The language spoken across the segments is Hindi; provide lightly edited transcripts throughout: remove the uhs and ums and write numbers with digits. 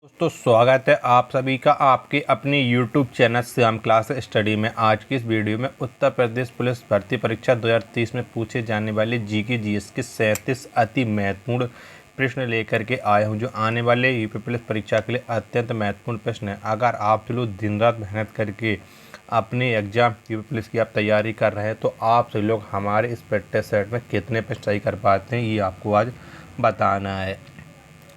दोस्तों स्वागत है आप सभी का आपके अपने YouTube channel Shyam class study में। आज की इस वीडियो में उत्तर प्रदेश पुलिस भर्ती परीक्षा 2023 में पूछे जाने वाले जीके जीएस के 37 अति महत्वपूर्ण प्रश्न लेकर के आया हूं, जो आने वाले यूपी पुलिस परीक्षा के लिए अत्यंत महत्वपूर्ण प्रश्न है। अगर आप लोग दिन रात मेहनत करके अपने एग्जाम यूपी पुलिस की आप तैयारी कर रहे हैं तो आप सभी लोग हमारे इस प्रैक्टिस सेट में कितने प्रश्न सही कर पाते हैं, ये आपको आज बताना है।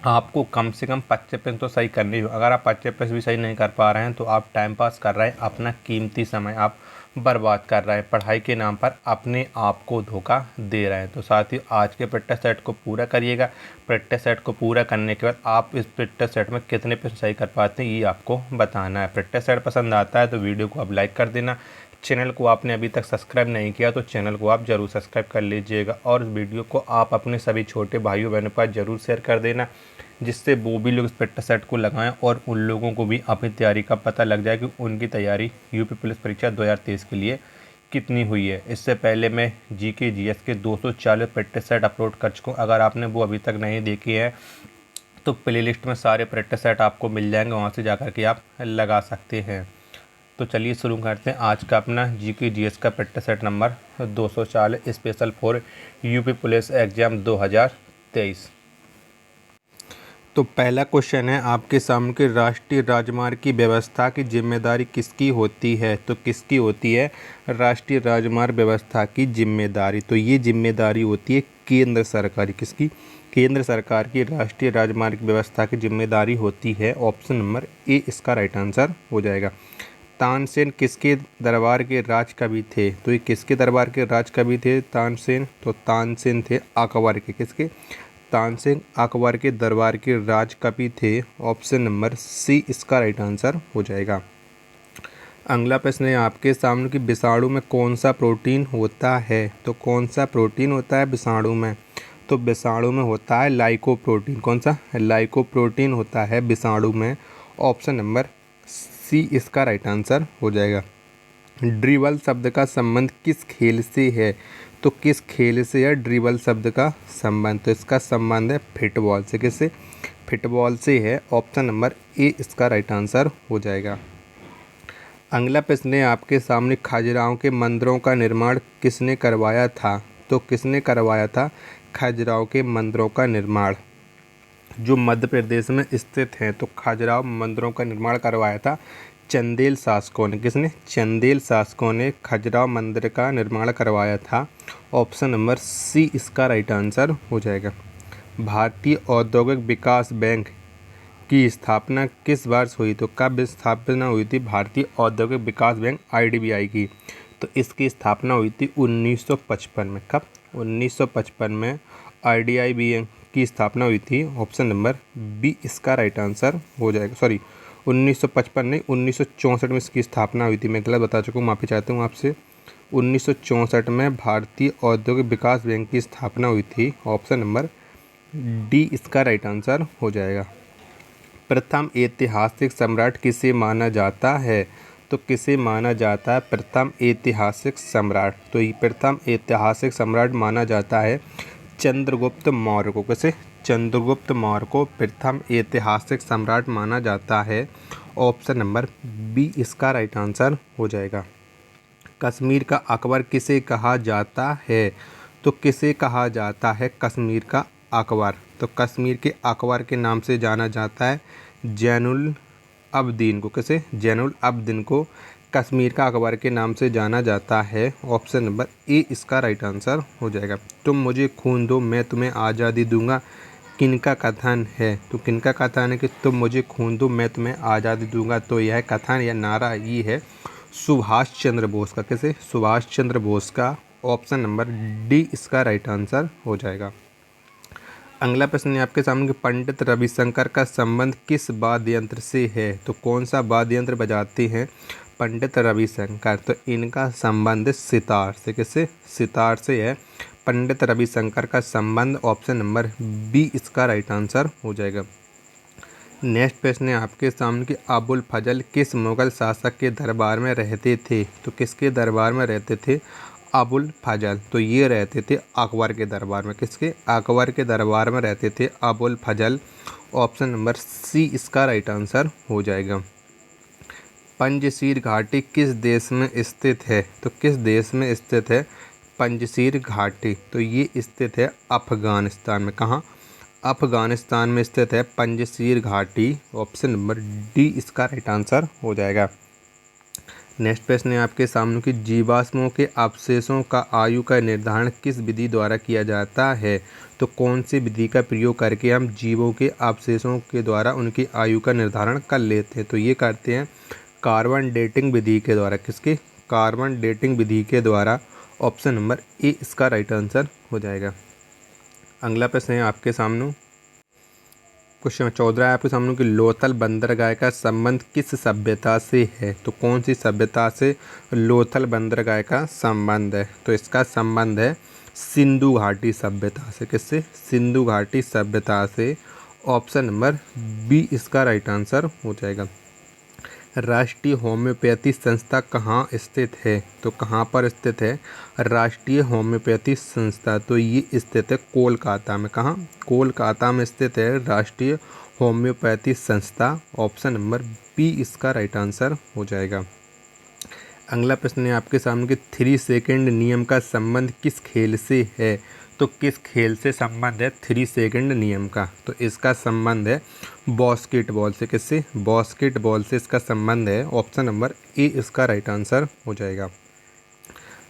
आपको कम से कम 25 प्रश्न तो सही करने ही। अगर आप 25 प्रश्न भी सही नहीं कर पा रहे हैं तो आप टाइम पास कर रहे हैं, अपना कीमती समय आप बर्बाद कर रहे हैं, पढ़ाई के नाम पर अपने आप को धोखा दे रहे हैं। तो साथ ही आज के प्रैक्टिस सेट को पूरा करिएगा। प्रैक्टिस सेट को पूरा करने के बाद आप इस प्रैक्टिस सेट में कितने प्रश्न सही कर पाते हैं, ये आपको बताना है। प्रैक्टिस सेट पसंद आता है तो वीडियो को आप लाइक कर देना। चैनल को आपने अभी तक सब्सक्राइब नहीं किया तो चैनल को आप ज़रूर सब्सक्राइब कर लीजिएगा, और इस वीडियो को आप अपने सभी छोटे भाइयों बहनों के पास ज़रूर शेयर कर देना, जिससे वो भी लोग इस प्रैक्टिस सेट को लगाएं और उन लोगों को भी अपनी तैयारी का पता लग जाए कि उनकी तैयारी यूपी पुलिस परीक्षा 2023 के लिए कितनी हुई है। इससे पहले मैं जीके जीएस के 240 प्रैक्टिस सेट अपलोड कर चुका हूँ। अगर आपने वो अभी तक नहीं देखे हैं तो प्लेलिस्ट में सारे प्रैक्टिस सेट आपको मिल जाएंगे, वहाँ से जाकर के आप लगा सकते हैं। तो चलिए शुरू करते हैं आज का अपना जीके जीएस का practice set number 240 special for UP police exam 2023। तो पहला क्वेश्चन है आपके सामने कि राष्ट्रीय राजमार्ग की व्यवस्था की जिम्मेदारी किसकी होती है। तो किसकी होती है राष्ट्रीय राजमार्ग व्यवस्था की जिम्मेदारी? तो ये जिम्मेदारी होती है केंद्र सरकार की। किसकी? केंद्र सरकार की राष्ट्रीय राजमार्ग व्यवस्था की जिम्मेदारी होती है। ऑप्शन नंबर ए इसका राइट आंसर हो जाएगा। तानसेन किसके दरबार के राज कवि थे? तो ये किसके दरबार के राज कवि थे तानसेन? तो तानसेन थे अकबर के। किसके? तानसेन अकबर के दरबार के राज कवि थे। ऑप्शन नंबर सी इसका राइट आंसर हो जाएगा। अगला प्रश्न है आपके सामने कि विषाणु में कौन सा प्रोटीन होता है? तो कौन सा प्रोटीन होता है विषाणु में? तो विषाणु में होता है लाइकोप्रोटीन। कौन सा? लाइकोप्रोटीन होता है विषाणु में। ऑप्शन नंबर सी इसका राइट आंसर हो जाएगा। ड्रिबल शब्द का संबंध किस खेल से है? तो किस खेल से है ड्रिबल शब्द का संबंध? तो इसका संबंध है फुटबॉल से। किससे? फुटबॉल से है। ऑप्शन नंबर ए इसका राइट आंसर हो जाएगा। अगला प्रश्न है आपके सामने खजुराहो के मंदिरों का निर्माण किसने करवाया था? तो किसने करवाया था खजुराहो के मंदिरों का निर्माण? जो मध्य प्रदेश में स्थित हैं, तो खजुराहो मंदिरों का निर्माण करवाया था चंदेल शासकों ने। किसने? चंदेल शासकों ने खजुराहो मंदिर का निर्माण करवाया था। ऑप्शन नंबर सी इसका राइट आंसर हो जाएगा। भारतीय औद्योगिक विकास बैंक की स्थापना किस वर्ष हुई? तो कब स्थापना हुई थी भारतीय औद्योगिक विकास बैंक आईडीबीआई की? तो इसकी स्थापना हुई थी 1955 में। कब? 1955 में आईडीबीआई की स्थापना हुई थी। ऑप्शन नंबर बी इसका राइट आंसर हो जाएगा। सॉरी, 1955 नहीं, 1964 में इसकी स्थापना हुई थी। मैं गलत बता चुका हूँ, माफ़ी चाहता हूँ आपसे। 1964 में भारतीय औद्योगिक विकास बैंक की स्थापना हुई थी। ऑप्शन नंबर डी इसका राइट आंसर हो जाएगा। प्रथम ऐतिहासिक सम्राट किसे माना जाता है? तो किसे माना जाता है प्रथम ऐतिहासिक सम्राट? तो ये प्रथम ऐतिहासिक सम्राट माना जाता है चंद्रगुप्त मौर्य को। कैसे? चंद्रगुप्त मौर्य को प्रथम ऐतिहासिक सम्राट माना जाता है। ऑप्शन नंबर बी इसका राइट आंसर हो जाएगा। कश्मीर का अकबर किसे कहा जाता है? तो किसे कहा जाता है कश्मीर का अकबर? तो कश्मीर के अकबर के नाम से जाना जाता है जैनुल अब्दीन को। कैसे? जैनुल अब्दीन को कश्मीर का अकबर के नाम से जाना जाता है। ऑप्शन नंबर ए इसका राइट आंसर हो जाएगा। तुम मुझे खून दो मैं तुम्हें आज़ादी दूंगा किनका कथन है? तो किनका कथन है कि तुम मुझे खून दो मैं तुम्हें आज़ादी दूंगा? तो यह कथन या नारा ये है सुभाष चंद्र बोस का। कैसे? सुभाष चंद्र बोस का। ऑप्शन नंबर डी इसका राइट आंसर हो जाएगा। अगला प्रश्न है आपके सामने कि पंडित रविशंकर का संबंध किस वाद्य यंत्र से है? तो कौन सा वाद्य यंत्र बजाते हैं पंडित रविशंकर? तो इनका संबंध सितार से। किससे? सितार से है पंडित रविशंकर का संबंध। ऑप्शन नंबर बी इसका राइट आंसर हो जाएगा। नेक्स्ट प्रश्न है आपके सामने कि अबुल फजल किस मुगल शासक के दरबार में रहते थे? तो किसके दरबार में रहते थे? अबुल फजल। तो ये रहते थे अकबर के दरबार में, किसके? अकबर के दरबार में रहते थे अबुल फजल। ऑप्शन नंबर सी इसका राइट आंसर हो जाएगा। पंजशीर घाटी किस देश में स्थित है? तो किस देश में स्थित है पंजशीर घाटी? तो ये स्थित है अफगानिस्तान में। कहाँ? अफगानिस्तान में स्थित है पंजशीर घाटी। ऑप्शन नंबर डी इसका राइट आंसर हो जाएगा। नेक्स्ट प्रश्न है आपके सामने कि जीवाश्मों के अवशेषों का आयु का निर्धारण किस विधि द्वारा किया जाता है? तो कौन सी विधि का प्रयोग करके हम जीवों के अवशेषों के द्वारा उनकी आयु का निर्धारण कर लेते हैं? तो ये करते हैं कार्बन डेटिंग विधि के द्वारा। किसके? कार्बन डेटिंग विधि के द्वारा। ऑप्शन नंबर ए इसका राइट आंसर हो जाएगा। अगला प्रश्न है आपके सामने, क्वेश्चन 14 है आपके सामने कि लोथल बंदरगाह का संबंध किस सभ्यता से है? तो कौन सी सभ्यता से लोथल बंदरगाह का संबंध है? तो इसका संबंध है सिंधु घाटी सभ्यता से। किससे? सिंधु घाटी सभ्यता से। ऑप्शन नंबर बी इसका राइट आंसर हो जाएगा। राष्ट्रीय होम्योपैथी संस्था कहाँ स्थित है? तो कहाँ पर स्थित है राष्ट्रीय होम्योपैथी संस्था? तो ये स्थित है कोलकाता में। कहाँ? कोलकाता में स्थित है राष्ट्रीय होम्योपैथी संस्था। ऑप्शन नंबर बी इसका राइट आंसर हो जाएगा। अगला प्रश्न है आपके सामने कि 3 सेकंड नियम का संबंध किस खेल से है? तो किस खेल से संबंध है 3 सेकंड नियम का? तो इसका संबंध है बास्केटबॉल से। किससे? बास्केटबॉल से इसका संबंध है। ऑप्शन नंबर ए इसका राइट आंसर हो जाएगा।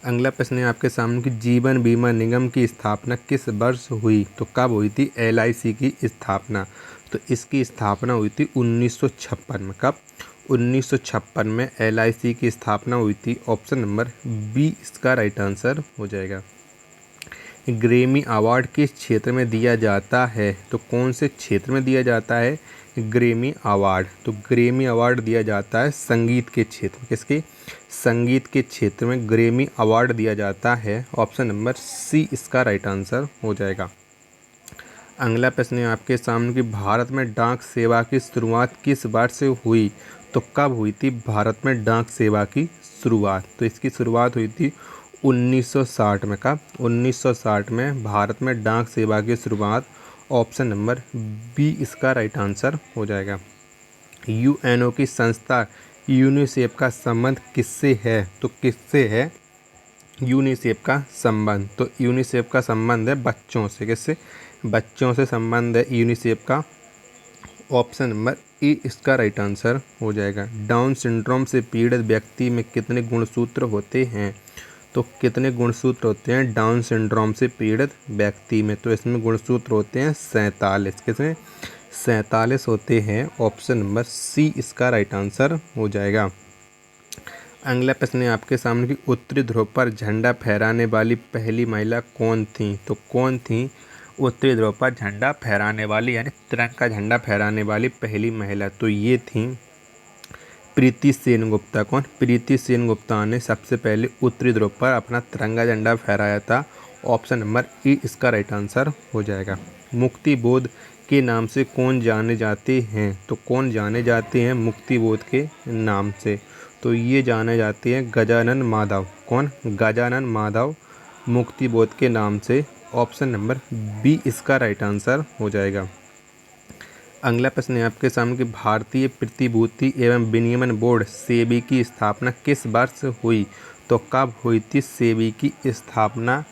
अगला प्रश्न है आपके सामने कि जीवन बीमा निगम की स्थापना किस वर्ष हुई? तो कब हुई थी LIC की स्थापना? तो इसकी स्थापना हुई थी 1956 में। कब? 1956 में LIC की स्थापना हुई थी। ऑप्शन नंबर बी इसका राइट आंसर हो जाएगा। ग्रैमी अवार्ड किस क्षेत्र में दिया जाता है? तो कौन से क्षेत्र में दिया जाता है ग्रैमी अवार्ड? तो ग्रैमी अवार्ड दिया जाता है संगीत के क्षेत्र में। किसके? संगीत के क्षेत्र में ग्रैमी अवार्ड दिया जाता है। ऑप्शन नंबर सी इसका राइट आंसर हो जाएगा। अगला प्रश्न है आपके सामने कि भारत में डाक सेवा की शुरुआत किस वर्ष से हुई? तो कब हुई थी भारत में डाक सेवा की शुरुआत? तो इसकी शुरुआत हुई थी 1960 में। कब? 1960 में भारत में डाक सेवा की शुरुआत। ऑप्शन नंबर बी इसका राइट आंसर हो जाएगा। UNO की संस्था यूनिसेफ का संबंध किससे है? तो किससे है यूनिसेफ का संबंध? तो यूनिसेफ का संबंध है बच्चों से। किससे? बच्चों से संबंध है यूनिसेफ का। ऑप्शन नंबर ए इसका राइट आंसर हो जाएगा। डाउन सिंड्रोम से पीड़ित व्यक्ति में कितने गुणसूत्र होते हैं? तो कितने गुणसूत्र होते हैं डाउन सिंड्रोम से पीड़ित व्यक्ति में? तो इसमें गुणसूत्र होते हैं 47। किसमें? 47 होते हैं। ऑप्शन नंबर सी इसका राइट आंसर हो जाएगा। अगला प्रश्न है आपके सामने कि उत्तरी ध्रुव पर झंडा फहराने वाली पहली महिला कौन थी? तो कौन थी उत्तरी ध्रुव पर झंडा फहराने वाली यानी तिरंगा झंडा फहराने वाली पहली महिला? तो ये थी प्रीति सेन गुप्ता। कौन? प्रीति सेन गुप्ता ने सबसे पहले उत्तरी ध्रुव पर अपना तिरंगा झंडा फहराया था। ऑप्शन नंबर ए इसका राइट आंसर हो जाएगा। मुक्ति बोध के नाम से कौन जाने जाते हैं? तो कौन जाने जाते हैं मुक्ति बोध के नाम से? तो ये जाने जाते हैं गजानन माधव। कौन? गजानन माधव मुक्ति बोध के नाम से। ऑप्शन नंबर बी इसका राइट आंसर हो जाएगा। अगला प्रश्न है आपके सामने कि भारतीय प्रतिभूति एवं विनियमन बोर्ड सेबी की स्थापना किस वर्ष हुई? तो कब हुई थी सेबी की स्थापना?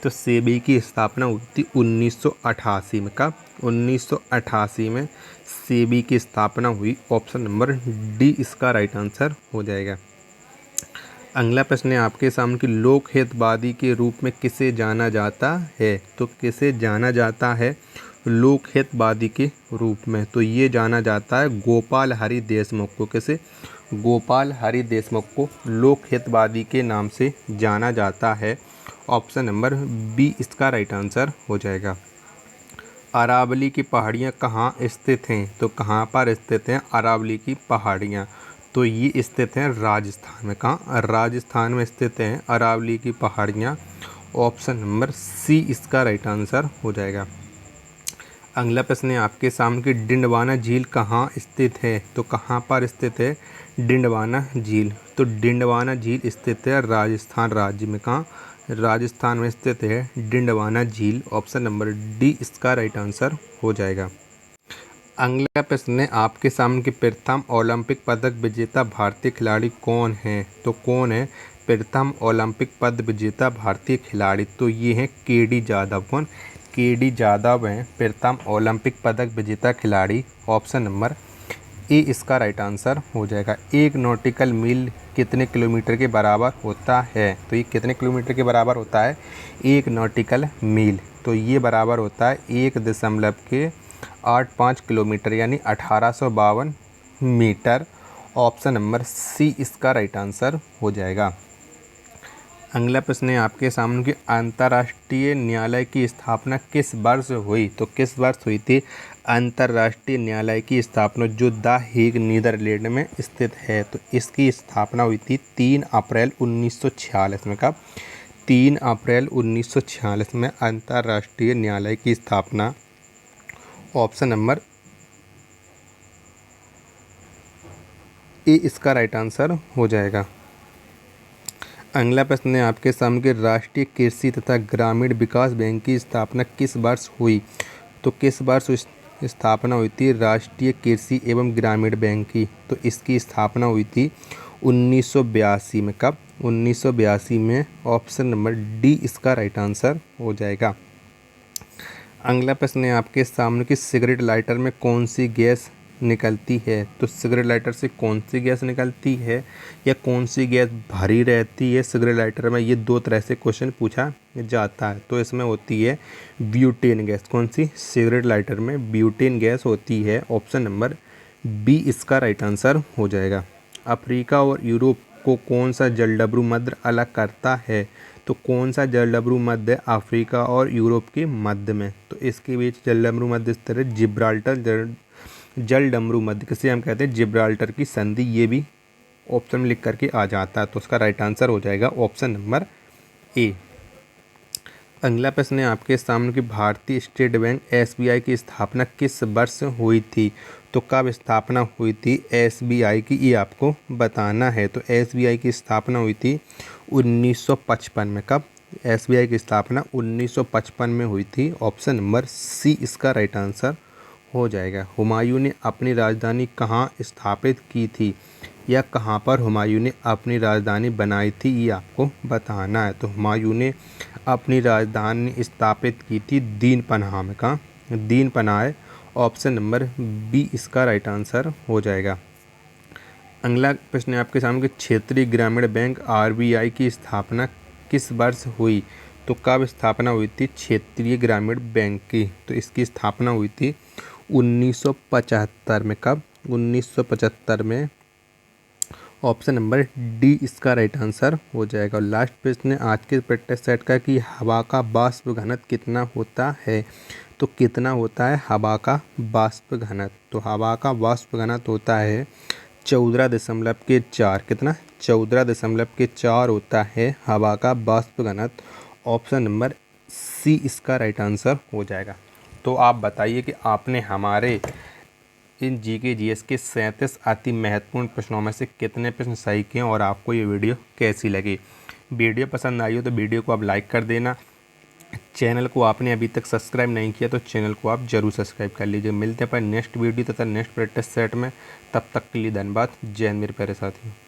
तो सेबी की स्थापना हुई थी 1988 में। कब? 1988 में सेबी की स्थापना हुई। ऑप्शन नंबर डी इसका राइट आंसर हो जाएगा। अगला प्रश्न है आपके सामने कि लोक हितवादी के रूप में किसे जाना जाता है? तो किसे जाना जाता है लोक हितवादी के रूप में? तो ये जाना जाता है गोपाल हरि देशमुख को। किसे? गोपाल हरि देशमुख को लोक हितवादी के नाम से जाना जाता है। ऑप्शन नंबर बी इसका राइट आंसर हो जाएगा। अरावली की पहाड़ियाँ कहाँ स्थित हैं? तो कहाँ पर स्थित हैं अरावली की पहाड़ियाँ? तो ये स्थित हैं राजस्थान में। कहाँ? राजस्थान में स्थित हैं अरावली की पहाड़ियाँ। ऑप्शन नंबर सी इसका राइट आंसर हो जाएगा। अगला प्रश्न है आपके सामने कि डिंडवाना झील कहाँ स्थित है? तो कहाँ पर स्थित है डिंडवाना झील? तो डिंडवाना झील स्थित है राजस्थान राज्य में। कहाँ? राजस्थान में स्थित है डिंडवाना झील। ऑप्शन नंबर डी इसका राइट आंसर हो जाएगा। अगला प्रश्न है आपके सामने कि प्रथम ओलंपिक पदक विजेता भारतीय खिलाड़ी कौन है। तो कौन है प्रथम ओलंपिक पदक विजेता भारतीय खिलाड़ी? तो ये हैं के.डी. जादव। कौन? के.डी. जादव हैं प्रथम ओलंपिक पदक विजेता खिलाड़ी। ऑप्शन नंबर ए इसका राइट आंसर हो जाएगा। एक नॉटिकल मील कितने किलोमीटर के बराबर होता है? तो ये कितने किलोमीटर के बराबर होता है? एक नॉटिकल मील तो ये बराबर होता है 1.85 किलोमीटर यानी 1852 मीटर। ऑप्शन नंबर सी इसका राइट आंसर हो जाएगा। अगला प्रश्न है आपके सामने कि अंतर्राष्ट्रीय न्यायालय की स्थापना किस वर्ष हुई? तो किस वर्ष हुई थी अंतर्राष्ट्रीय न्यायालय की स्थापना जो द हेग नीदरलैंड में स्थित है? तो इसकी स्थापना हुई थी 3 अप्रैल 1946 में। कब? 3 अप्रैल 1946 में अंतर्राष्ट्रीय न्यायालय की स्थापना। ऑप्शन नंबर ए इसका राइट आंसर हो जाएगा। अगला प्रश्न है आपके सामने कि राष्ट्रीय कृषि तथा ग्रामीण विकास बैंक की स्थापना किस वर्ष हुई? तो किस वर्ष स्थापना हुई थी राष्ट्रीय कृषि एवं ग्रामीण बैंक की? तो इसकी स्थापना हुई थी 1982 में। कब? 1982 में। ऑप्शन नंबर डी इसका राइट आंसर हो जाएगा। अगला प्रश्न है आपके सामने कि सिगरेट लाइटर में कौन सी गैस निकलती है? तो सिगरेट लाइटर से कौन सी गैस निकलती है या कौन सी गैस भरी रहती है सिगरेट लाइटर में? ये दो तरह से क्वेश्चन पूछा जाता है। तो इसमें होती है ब्यूटेन गैस। कौन सी? सिगरेट लाइटर में ब्यूटेन गैस होती है। ऑप्शन नंबर बी इसका राइट आंसर हो जाएगा। अफ्रीका और यूरोप को कौन सा जलडमरू मध्य अलग करता है? तो कौन सा जलडमरू मध्य अफ्रीका और यूरोप के मध्य में? तो इसके बीच जलडमरू मध्य स्थित है जिब्राल्टर जलडमरू मध्य, किसे हम कहते हैं जिब्राल्टर की संधि। ये भी ऑप्शन में लिख करके आ जाता है। तो उसका राइट आंसर हो जाएगा ऑप्शन नंबर ए। अगला प्रश्न है आपके सामने कि भारतीय स्टेट बैंक एसबीआई की स्थापना किस वर्ष हुई थी? तो कब स्थापना हुई थी एसबीआई की, ये आपको बताना है। तो एसबीआई की स्थापना हुई थी 1955 में। कब? एसबीआई की स्थापना 1955 में हुई थी। ऑप्शन नंबर सी इसका राइट आंसर हो जाएगा। हुमायूं ने अपनी राजधानी कहाँ स्थापित की थी या कहाँ पर हुमायूं ने अपनी राजधानी बनाई थी, ये आपको बताना है। तो हुमायूं ने अपनी राजधानी स्थापित की थी दीन पनाह में। कहाँ? दीन पनाह। ऑप्शन नंबर बी इसका राइट आंसर हो जाएगा। अगला प्रश्न है आपके सामने कि क्षेत्रीय ग्रामीण बैंक आरबीआई की स्थापना किस वर्ष हुई? तो कब स्थापना हुई थी क्षेत्रीय ग्रामीण बैंक की? तो इसकी स्थापना हुई थी 1975 में। कब? 1975 में। ऑप्शन नंबर डी इसका राइट आंसर हो जाएगा। और लास्ट प्रश्न है आज के प्रैक्टिस सेट का कि हवा का वाष्प घनत्व कितना होता है? तो कितना होता है हवा का वाष्प घनत्व? तो हवा का वाष्प घनत्व होता है 14.4। कितना? 14.4 होता है हवा का वाष्प घनत्व। ऑप्शन नंबर सी इसका राइट आंसर हो जाएगा। तो आप बताइए कि आपने हमारे इन जीके जीएस के 37 अति महत्वपूर्ण प्रश्नों में से कितने प्रश्न सही किए और आपको ये वीडियो कैसी लगी। वीडियो पसंद आई हो तो वीडियो को आप लाइक कर देना। चैनल को आपने अभी तक सब्सक्राइब नहीं किया तो चैनल को आप जरूर सब्सक्राइब कर लीजिए। मिलते हैं पर नेक्स्ट वीडियो तथा नेक्स्ट प्रैक्टिस सेट में। तब तक के लिए धन्यवाद। जय हिंद मेरे प्यारे साथियों।